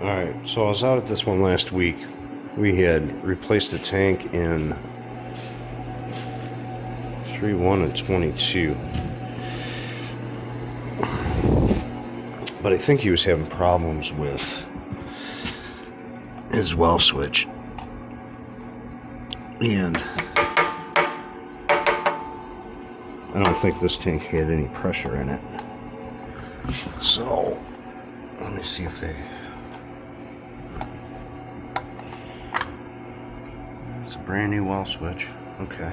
Alright, so I was out at this one last week. We had replaced the tank in 3.1 and 22. But I think he was having problems with his well switch. And I don't think this tank had any pressure in it. So, let me see if they... It's a brand new well switch. Okay.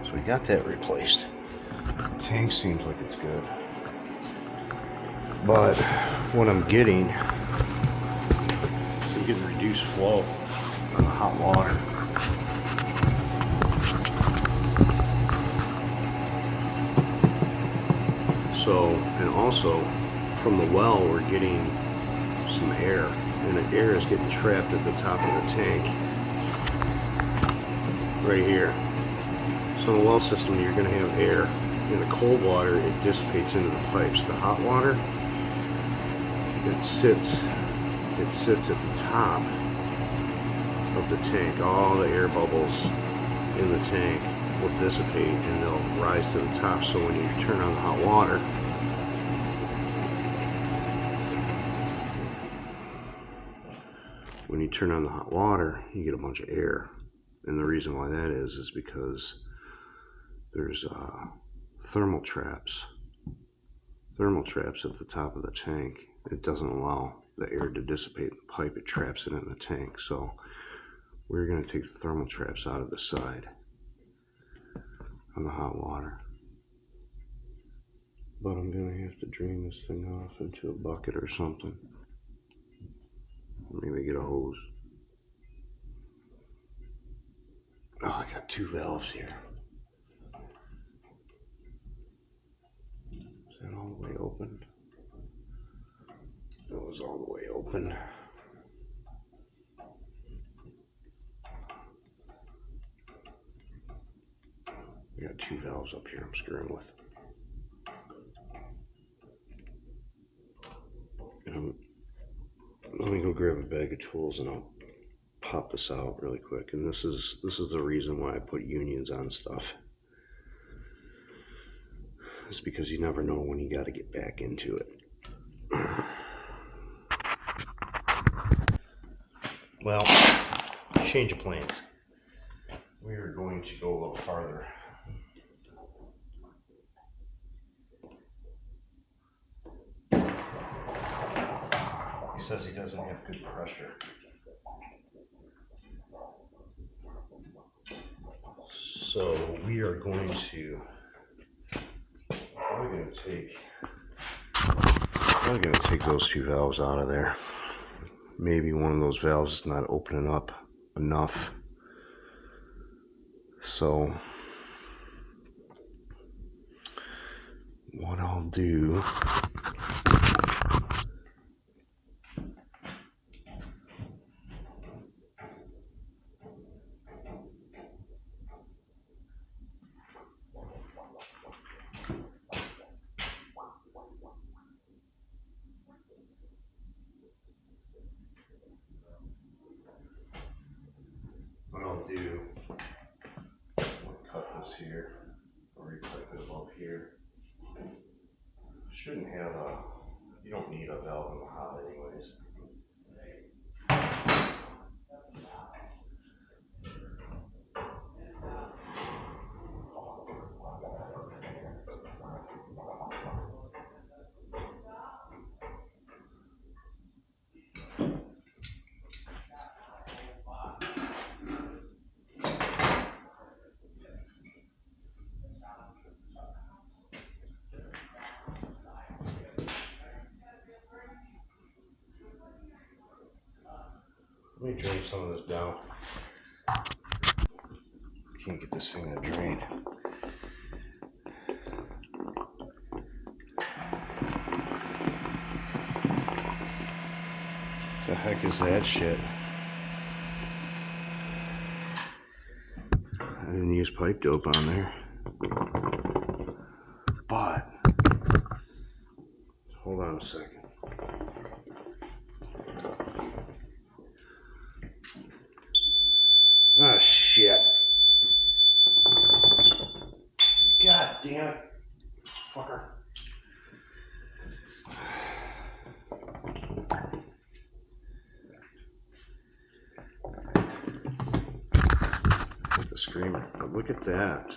So we got that replaced. The tank seems like it's good. But what I'm getting is I'm getting reduced flow on the hot water. So, and also from the well we're getting some air, and the air is getting trapped at the top of the tank right here. So in the well system you're going to have air. In the cold water it dissipates into the pipes. The hot water, it sits at the top of the tank. All the air bubbles in the tank will dissipate and they'll rise to the top. So when you turn on the hot water, you get a bunch of air. And the reason why that is because there's thermal traps at the top of the tank. It doesn't allow the air to dissipate in the pipe, it traps it in the tank. So we're going to take the thermal traps out of the side on the hot water. But I'm going to have to drain this thing off into a bucket or something. Maybe get a hose. Oh, I got two valves here. Is that all the way open? That was all the way open. I got two valves up here I'm screwing with. Let me go grab a bag of tools and I'll pop this out really quick. And this is the reason why I put unions on stuff. It's because you never know when you got to get back into it. Well, change of plans. We are going to go a little farther. He says he doesn't have good pressure. So we are going to I'm going to take those two valves out of there. Maybe one of those valves is not opening up enough. So what I'll do cut this here, or repipe it above here. Shouldn't have you don't need a valve in the hot anyways. Let me drain some of this down. Can't get this thing to drain. The heck is that shit? I didn't use pipe dope on there. But hold on a second. screamer. But look at that.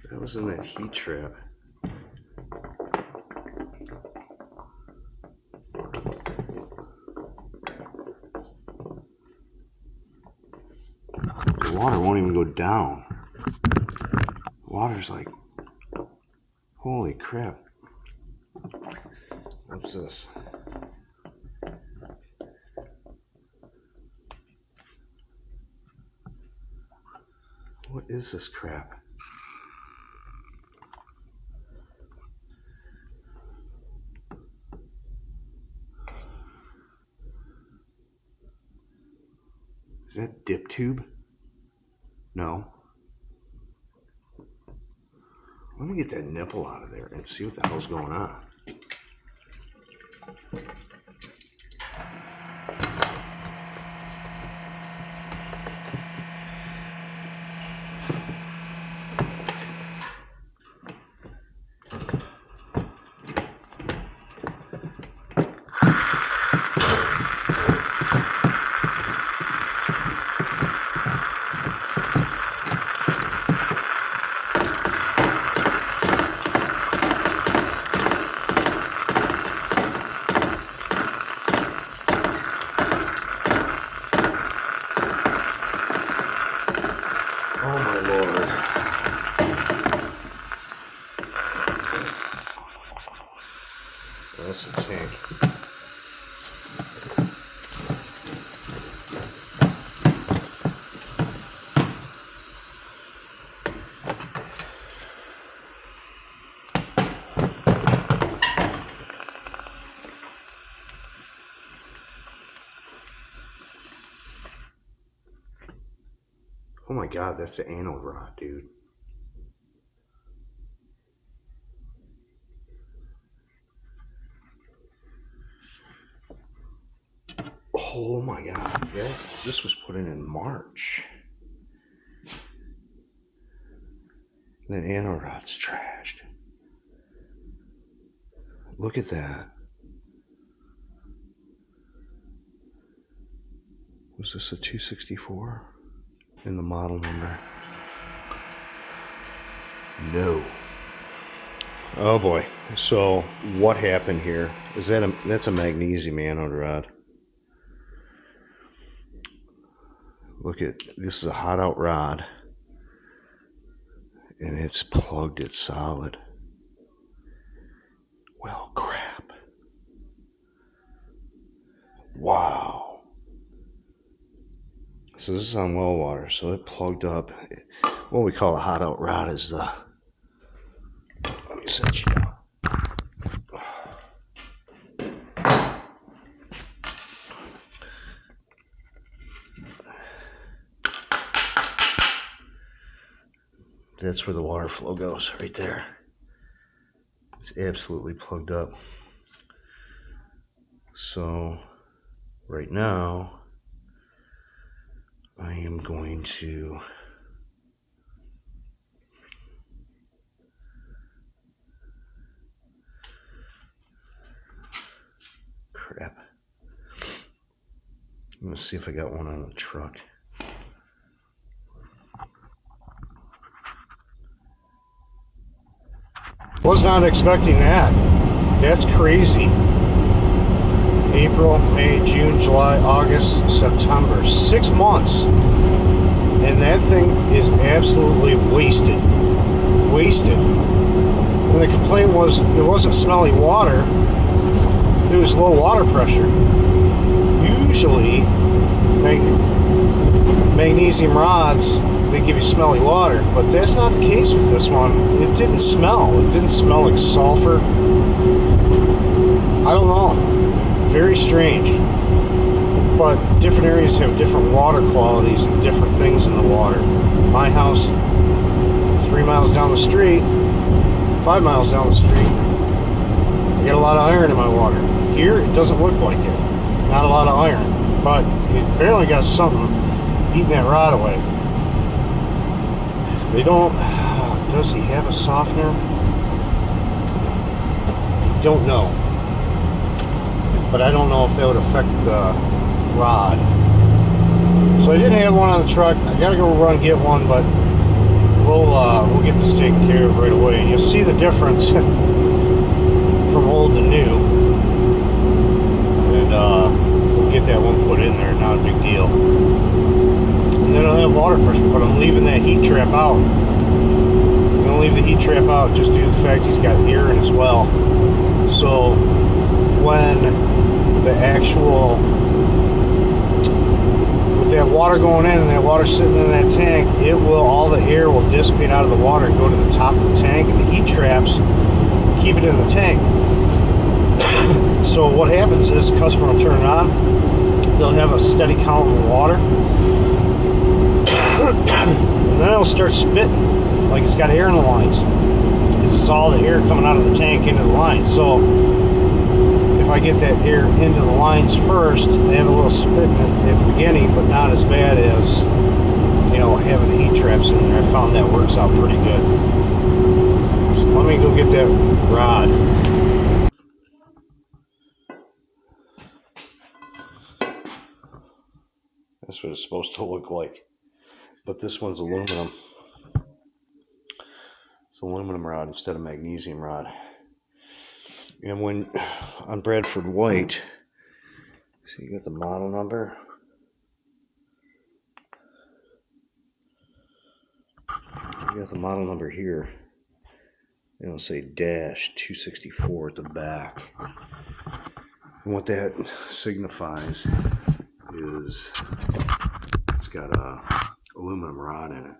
That was in that heat trap. The water won't even go down. The water's like, holy crap. What's this? What is this crap? Is that dip tube? No. Let me get that nipple out of there and see what the hell's going on. That's the tank. Oh my God, that's the anode rod, dude. Oh my God, this was put in March. That anode rod's trashed. Look at that. Was this a 264? And the model number? No. Oh boy. So what happened here is that's a magnesium anode rod. Look at this, is a hot out rod and it's plugged it solid. Well, crap. Wow. So this is on well water, so it plugged up. What we call a hot out rod is the, let me set you down. That's where the water flow goes, right there. It's absolutely plugged up. So right now I am going to crap. I'm gonna see if I got one on the truck. Was not expecting that. That's crazy. April, May, June, July, August, September. 6 months. And that thing is absolutely wasted. Wasted. And the complaint was it wasn't smelly water. It was low water pressure. Usually, magnesium rods, they give you smelly water, but that's not the case with this one. It didn't smell. It didn't smell like sulfur. I don't know. Very strange. But different areas have different water qualities and different things in the water. My house, 3 miles down the street, 5 miles down the street, I get a lot of iron in my water. Here, it doesn't look like it. Not a lot of iron. But it apparently got something eating that rod away. They don't... does he have a softener? I don't know. but I don't know if that would affect the rod. So I didn't have one on the truck. I gotta go run get one, but we'll get this taken care of right away. And you'll see the difference from old to new. And we'll get that one put in there, not a big deal. And then I'll have water pressure, but I'm leaving that heat trap out. I'm gonna leave the heat trap out just due to the fact he's got air in as well. So when the actual, with that water going in and that water sitting in that tank, it will, all the air will dissipate out of the water and go to the top of the tank, and the heat traps keep it in the tank. So what happens is the customer will turn it on, they'll have a steady column of water, and then it'll start spitting like it's got air in the lines, because it's all the air coming out of the tank into the lines. So if I get that air into the lines first, they have a little spit at the beginning, but not as bad as, you know, having the heat traps in there. I found that works out pretty good. So let me go get that rod. That's what it's supposed to look like. But this one's aluminum. It's aluminum rod instead of magnesium rod. And when on Bradford White, so you got the model number. You got the model number here. It'll say dash 264 at the back. And what that signifies is it's got a aluminum rod in it.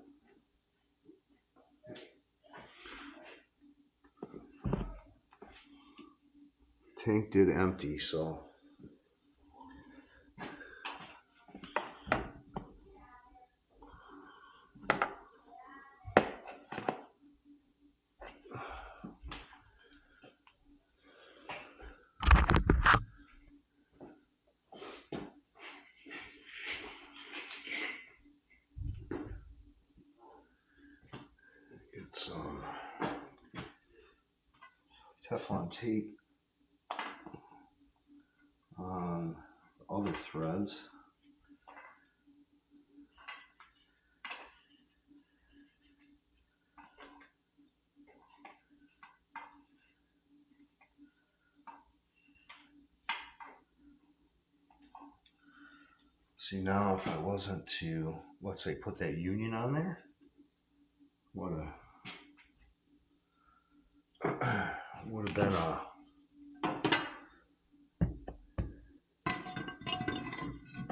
Tank did empty, so get some Teflon tape on other threads. See, now if I wasn't to, let's say, put that union on there, what a would have been a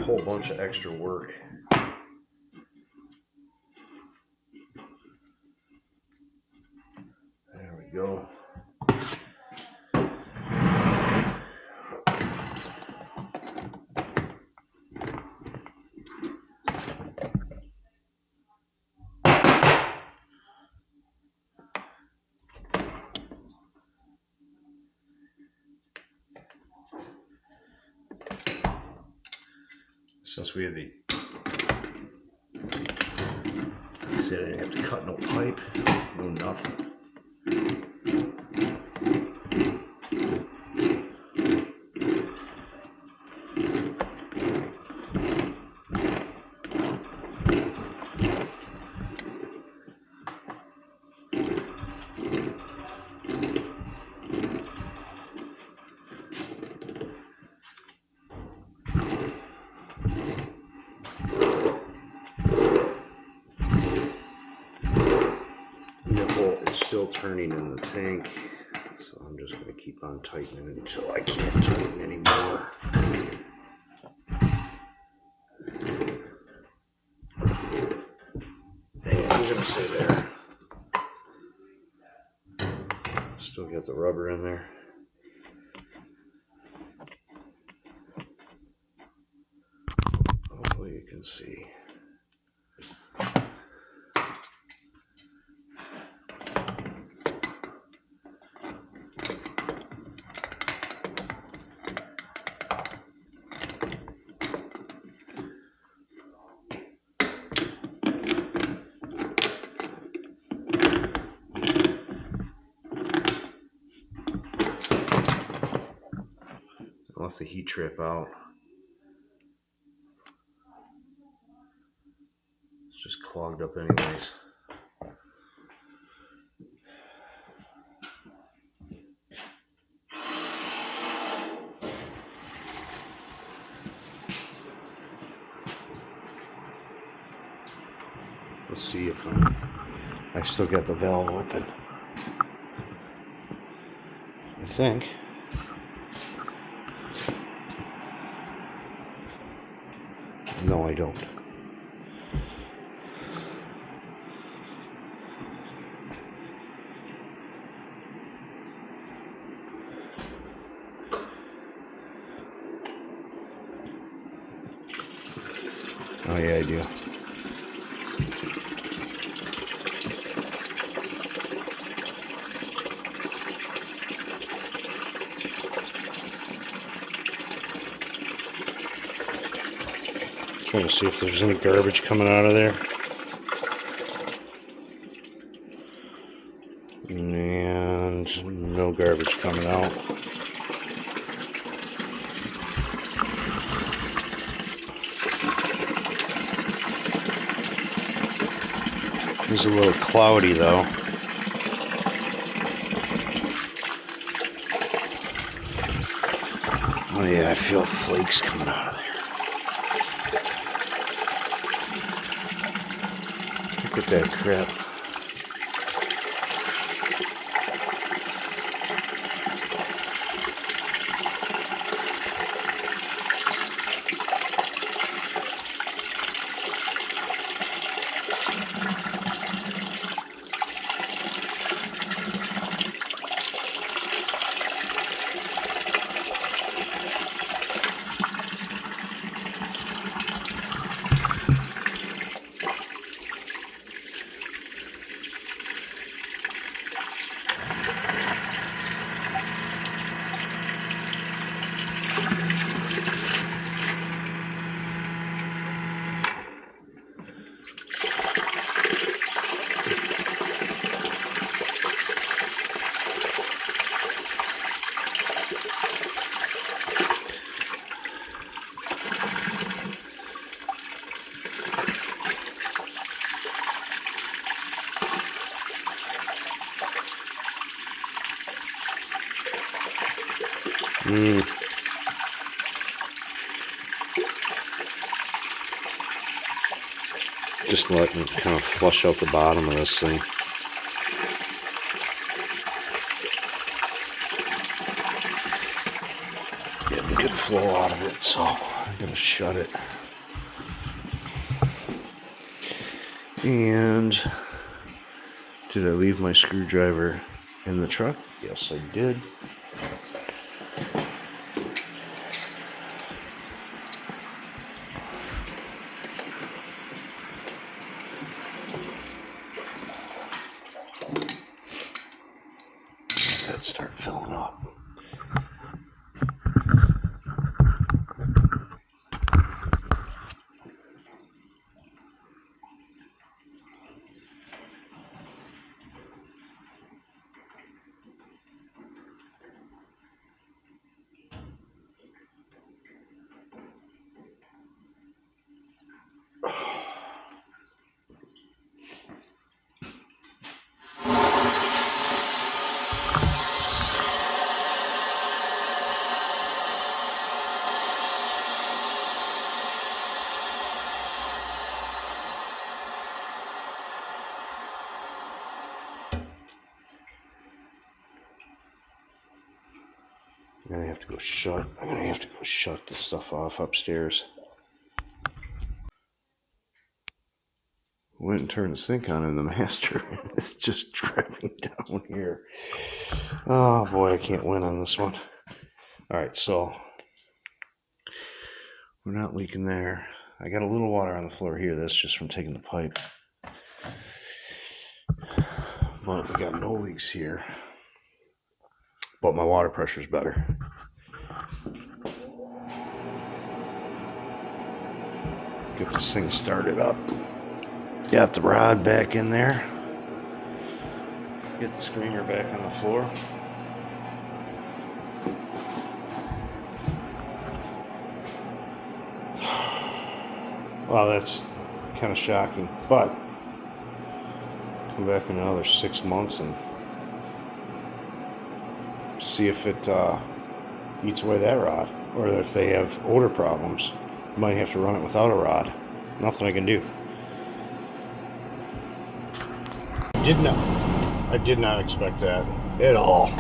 whole bunch of extra work. There we go. Since we had the, I said I didn't have to cut no pipe, no nothing. Still turning in the tank, so I'm just going to keep on tightening it until I can't tighten anymore. And I'm going to say there. Still got the rubber in there. Hopefully you can see. off the heat trip out. It's just clogged up anyways. Let's see if I still got the valve open. I think. No, I don't. Oh yeah, I do. Trying to see if there's any garbage coming out of there. And no garbage coming out. It's a little cloudy though. Oh yeah, I feel flakes coming out of there. Look at that crap. Just letting it kind of flush out the bottom of this thing. Getting good flow out of it, so I'm going to shut it. And did I leave my screwdriver in the truck? Yes, I did. Let that start filling up. I'm gonna have to go shut this stuff off upstairs. Went and turned the sink on in the master. It's just dripping down here. Oh boy, I can't win on this one. Alright, so we're not leaking there. I got a little water on the floor here. That's just from taking the pipe. But we got no leaks here. But my water pressure's better. Get this thing started up. Got the rod back in there. Get the screener back on the floor. Wow, that's kind of shocking. But come back in another 6 months and see if it eats away that rod, or if they have odor problems. You might have to run it without a rod. Nothing I can do. I did not expect that at all.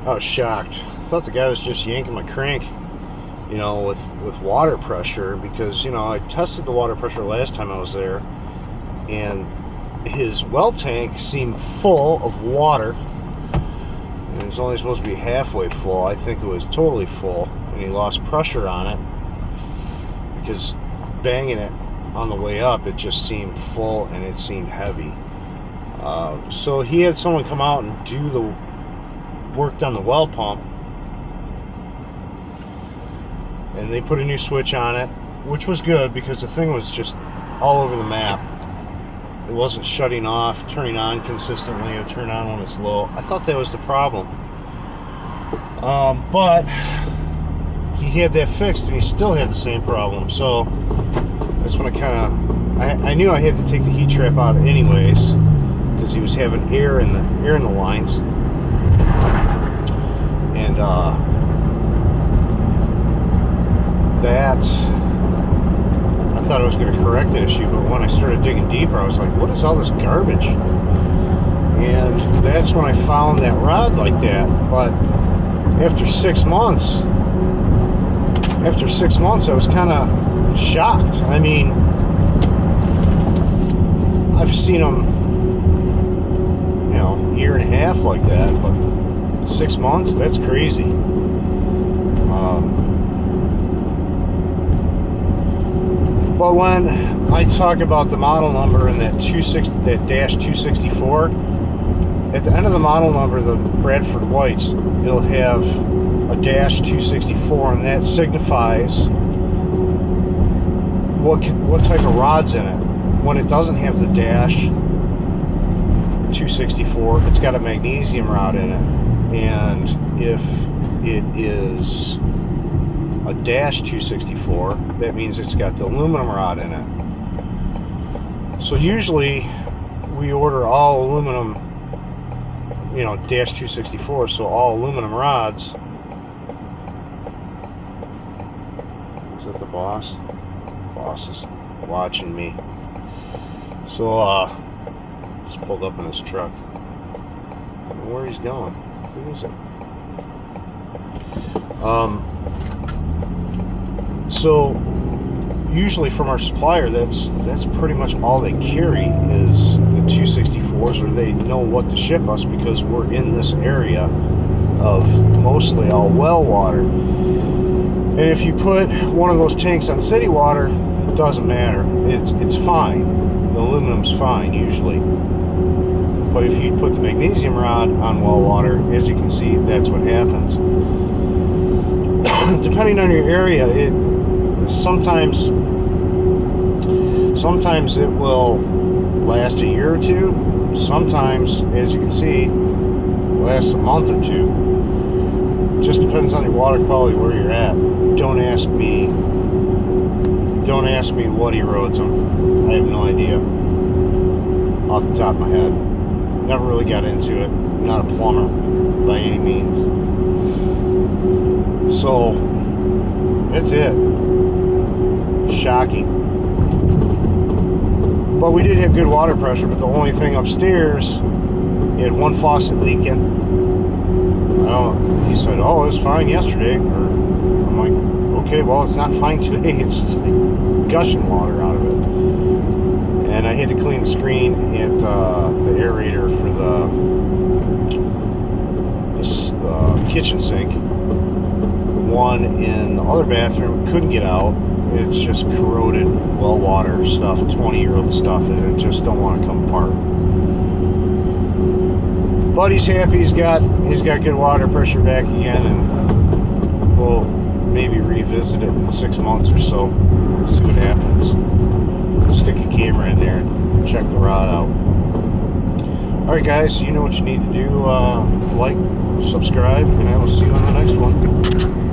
I was shocked. I thought the guy was just yanking my crank, you know, with water pressure, because, you know, I tested the water pressure last time I was there, and his well tank seemed full of water, and it's only supposed to be halfway full. I think it was totally full, and he lost pressure on it because banging it on the way up, it just seemed full and it seemed heavy. So he had someone come out and do the work on the well pump, and they put a new switch on it, which was good because the thing was just all over the map. It wasn't shutting off, turning on consistently. It would turn on when it's low. I thought that was the problem. But he had that fixed and he still had the same problem. So that's when I knew I had to take the heat trap out anyways, because he was having air in the lines. And that, I thought I was going to correct the issue, but when I started digging deeper, I was like, what is all this garbage? And that's when I found that rod like that. But after 6 months, I was kind of shocked. I mean, I've seen them, you know, year and a half like that, but 6 months, that's crazy. But when I talk about the model number and that dash 264, at the end of the model number, the Bradford Whites, it'll have a dash 264, and that signifies what type of rod's in it. When it doesn't have the dash 264, it's got a magnesium rod in it. And if it is a dash 264, that means it's got the aluminum rod in it. So usually we order all aluminum, you know, dash 264, so all aluminum rods. Is that the boss? Boss is watching me. So just pulled up in his truck. I don't know where he's going. Who is it? So usually from our supplier, that's pretty much all they carry is the 264s, or they know what to ship us because we're in this area of mostly all well water. And if you put one of those tanks on city water, it doesn't matter. It's fine. The aluminum's fine usually. But if you put the magnesium rod on well water, as you can see, that's what happens. Depending on your area, sometimes it will last a year or two. Sometimes, as you can see, lasts a month or two. Just depends on your water quality where you're at. Don't ask me what erodes them. I have no idea off the top of my head. Never really got into it. I'm not a plumber by any means. So that's it. Shocking. But we did have good water pressure, but the only thing upstairs, he had one faucet leaking. He said, oh, it was fine yesterday. I'm like, okay, well, it's not fine today. It's like gushing water out of it. And I had to clean the screen at the aerator for the kitchen sink. One in the other bathroom couldn't get out. It's just corroded well water stuff, 20-year-old stuff, and it just don't want to come apart. But he's happy. He's got good water pressure back again, and we'll maybe revisit it in 6 months or so. See what happens. Stick a camera in there and check the rod out. Alright guys, you know what you need to do. Like, subscribe, and I will see you on the next one.